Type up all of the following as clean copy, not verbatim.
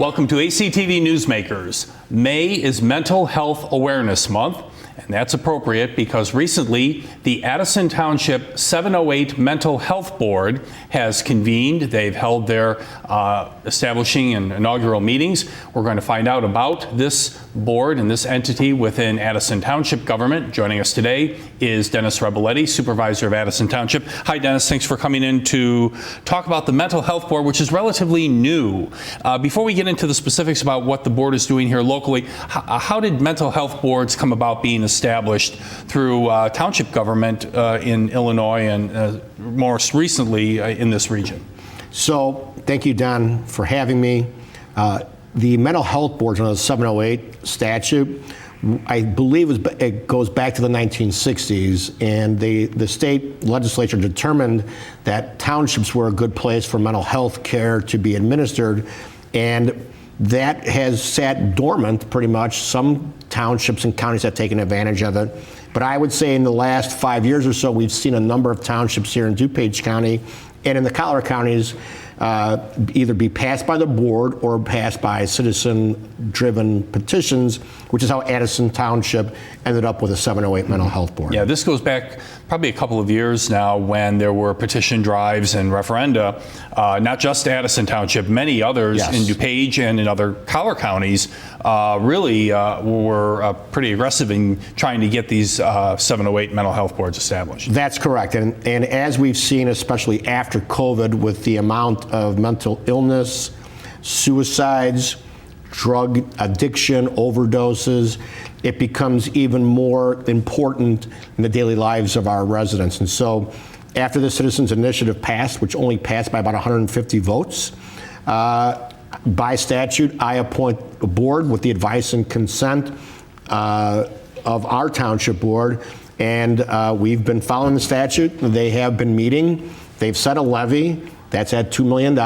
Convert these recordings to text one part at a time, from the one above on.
Welcome to ACTV Newsmakers. May is Mental Health Awareness Month, and that's appropriate because recently the Addison Township 708 Mental Health Board has convened. They've held their establishing and inaugural meetings. We're going to find out about this board and this entity within Addison Township government. Joining us today is Dennis Rebelletti, Supervisor of Addison Township. Hi, Dennis. Thanks for coming in to talk about the Mental Health Board, which is relatively new. Before we get into the specifics about what the board is doing here locally, how did mental health boards come about being established through township government in Illinois and most recently in this region? So, thank you, Don, for having me. The mental health boards under the 708 statute, I believe it goes back to the 1960s, and the state legislature determined that townships were a good place for mental health care to be administered, and that has sat dormant pretty much. Some townships and counties have taken advantage of it, but I would say in the last 5 years or so, we've seen a number of townships here in DuPage County and in the Colorado counties either be passed by the board or passed by citizen-driven petitions, which is how Addison Township ended up with a 708 mental health board. Yeah, this goes back probably a couple of years now when there were petition drives and referenda, not just Addison Township, many others in DuPage and in other Colorado counties really were pretty aggressive in trying to get these 708 mental health boards established. That's correct. And as we've seen, especially after COVID, with the amount of mental illness, suicides, drug addiction, overdoses, it becomes even more important in the daily lives of our residents. And so after the Citizens Initiative passed, which only passed by about 150 votes, by statute, I appoint a board with the advice and consent of our township board, and we've been following the statute. They have been meeting. They've set a levy that's at $2 million,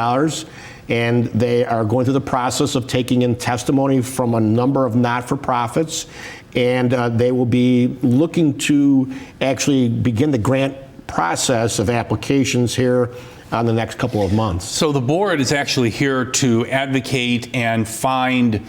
and they are going through the process of taking in testimony from a number of not-for-profits, and they will be looking to actually begin the grant process of applications here on the next couple of months. So the board is actually here to advocate and find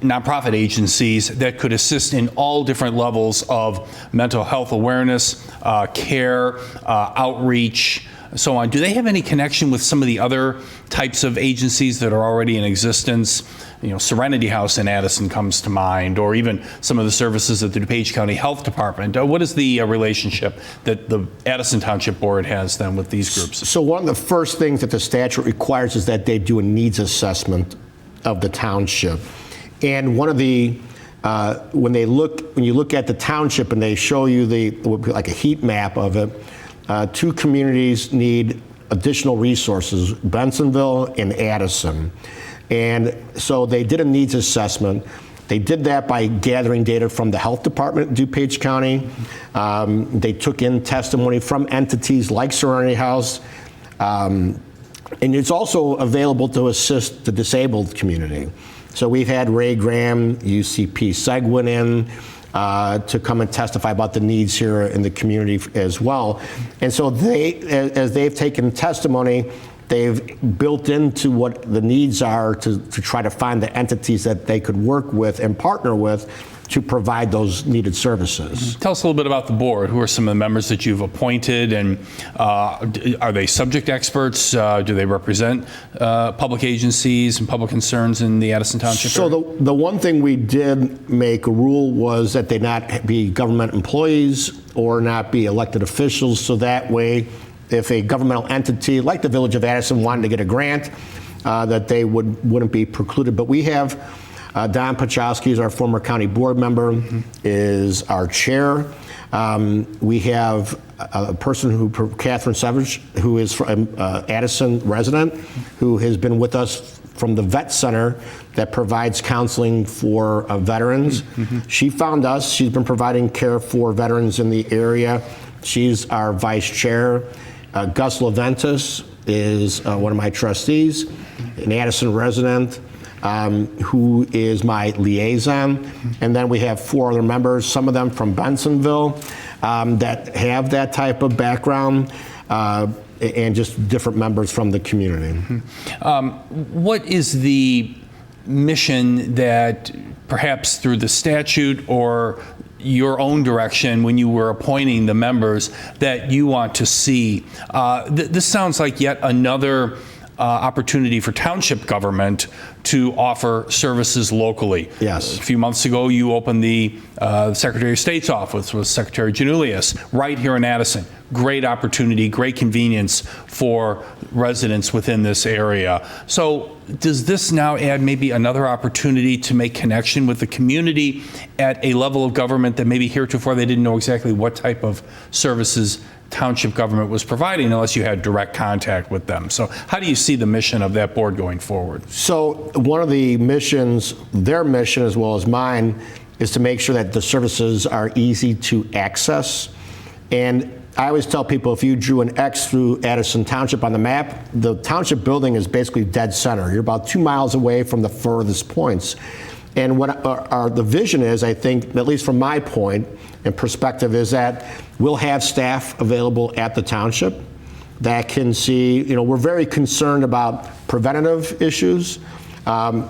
nonprofit agencies that could assist in all different levels of mental health awareness, care, outreach, so on. Do they have any connection with some of the other types of agencies that are already in existence? You know, Serenity House in Addison comes to mind, or even some of the services at the DuPage County Health Department. What is the relationship that the Addison Township Board has then with these groups? So one of the first things that the statute requires is that they do a needs assessment of the township. And one of the when you look at the township and they show you like a heat map of it, two communities need additional resources, Bensonville and Addison. And so they did a needs assessment. They did that by gathering data from the health department in DuPage County. They took in testimony from entities like Serenity House. And it's also available to assist the disabled community. So we've had Ray Graham, UCP Seguin in to come and testify about the needs here in the community as well. And so as they've taken testimony, they've built into what the needs are to try to find the entities that they could work with and partner with to provide those needed services. Tell us a little bit about the board. Who are some of the members that you've appointed, and are they subject experts? Do they represent public agencies and public concerns in the Addison Township area? So the one thing we did make a rule was that they not be government employees or not be elected officials, so that way if a governmental entity like the Village of Addison wanted to get a grant, that they wouldn't be precluded. But we have Don Pachowski is our former county board member, is our chair. We have a person Catherine Savage, who is an Addison resident, who has been with us from the vet center that provides counseling for veterans. She found us. She's been providing care for veterans in the area. She's our vice chair. Gus Leventis is one of my trustees, an Addison resident, who is my liaison. And then we have 4 other members, some of them from Bensonville, that have that type of background, and just different members from the community. What is the mission that perhaps through the statute or your own direction when you were appointing the members that you want to see? This sounds like yet another opportunity for township government to offer services locally. Yes. A few months ago, you opened the Secretary of State's office with Secretary Janulius right here in Addison. Great opportunity, great convenience for residents within this area. So does this now add maybe another opportunity to make connection with the community at a level of government that maybe heretofore they didn't know exactly what type of services township government was providing unless you had direct contact with them? So how do you see the mission of that board going forward? So one of the missions, their mission as well as mine, is to make sure that the services are easy to access. And I always tell people, if you drew an X through Addison Township on the map, the township building is basically dead center. You're about 2 miles away from the furthest points. And what the vision is, I think, at least from my point and perspective, is that we'll have staff available at the township that can see, we're very concerned about preventative issues.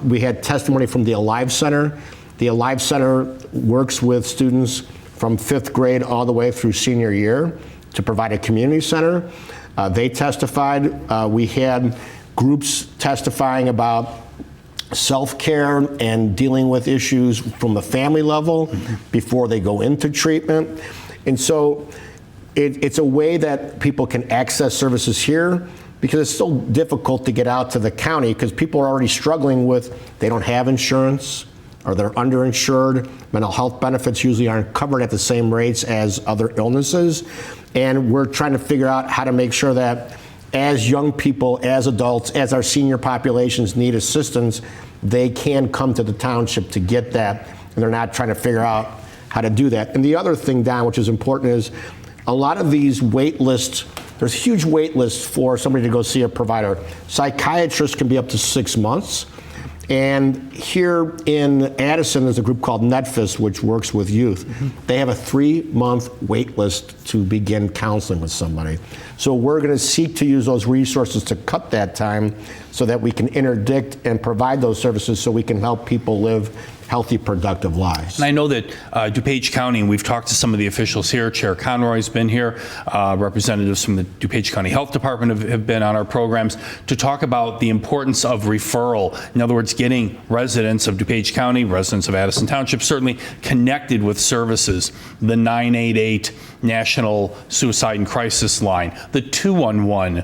We had testimony from the Alive Center. The Alive Center works with students from 5th grade all the way through senior year to provide a community center. They testified. We had groups testifying about self-care and dealing with issues from the family level before they go into treatment. And so it's a way that people can access services here, because it's so difficult to get out to the county because people are already struggling with, they don't have insurance or they're underinsured. Mental health benefits usually aren't covered at the same rates as other illnesses. And we're trying to figure out how to make sure that as young people, as adults, as our senior populations need assistance, they can come to the township to get that, and they're not trying to figure out how to do that. And the other thing, Don, which is important, is a lot of these wait lists, there's huge wait lists for somebody to go see a provider. Psychiatrists can be up to 6 months. And here in Addison, there's a group called NETFIS, which works with youth. They have a 3-month wait list to begin counseling with somebody. So we're going to seek to use those resources to cut that time so that we can interdict and provide those services so we can help people live healthy, productive lives. And I know that DuPage County, and we've talked to some of the officials here, Chair Conroy's been here, representatives from the DuPage County Health Department have been on our programs to talk about the importance of referral. In other words, getting residents of DuPage County, residents of Addison Township, certainly connected with services. The 988 National Suicide and Crisis Line, the 211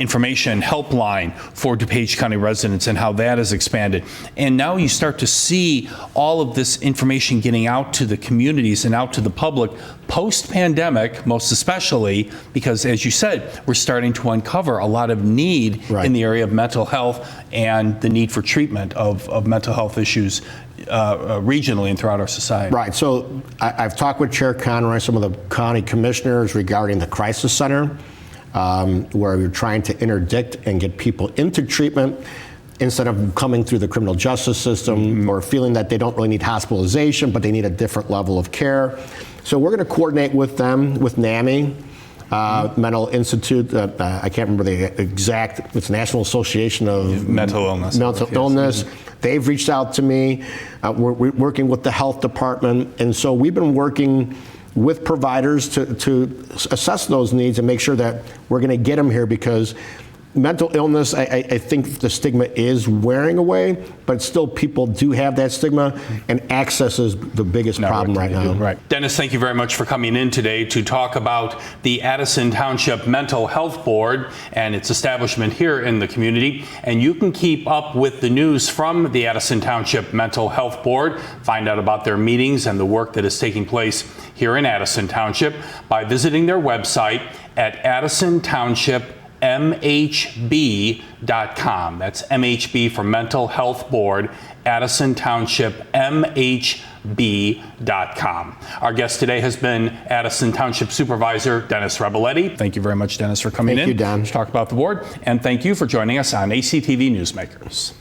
information helpline for DuPage County residents, and how that has expanded. And now you start to see all of this information getting out to the communities and out to the public post-pandemic, most especially because, as you said, we're starting to uncover a lot of need in the area of mental health and the need for treatment of mental health issues regionally and throughout our society. Right. So I've talked with Chair Conroy, some of the county commissioners regarding the crisis center, where we're trying to interdict and get people into treatment instead of coming through the criminal justice system or feeling that they don't really need hospitalization, but they need a different level of care. So we're going to coordinate with them, with NAMI, Mental Institute, I can't remember the exact, it's National Association of Mental Illness. They've reached out to me. We're working with the health department. And so we've been working with providers to assess those needs and make sure that we're going to get them here, because mental illness, I think the stigma is wearing away, but still people do have that stigma, and access is the biggest problem right now. Right. Dennis, thank you very much for coming in today to talk about the Addison Township Mental Health Board and its establishment here in the community. And you can keep up with the news from the Addison Township Mental Health Board, find out about their meetings and the work that is taking place here in Addison Township by visiting their website at AddisonTownshipMHB.com. That's MHB for Mental Health Board, Addison Township MHB.com. Our guest today has been Addison Township Supervisor Dennis Rebeletti. Thank you very much, Dennis, for coming in. Thank you, Don. To talk about the board. And thank you for joining us on ACTV Newsmakers.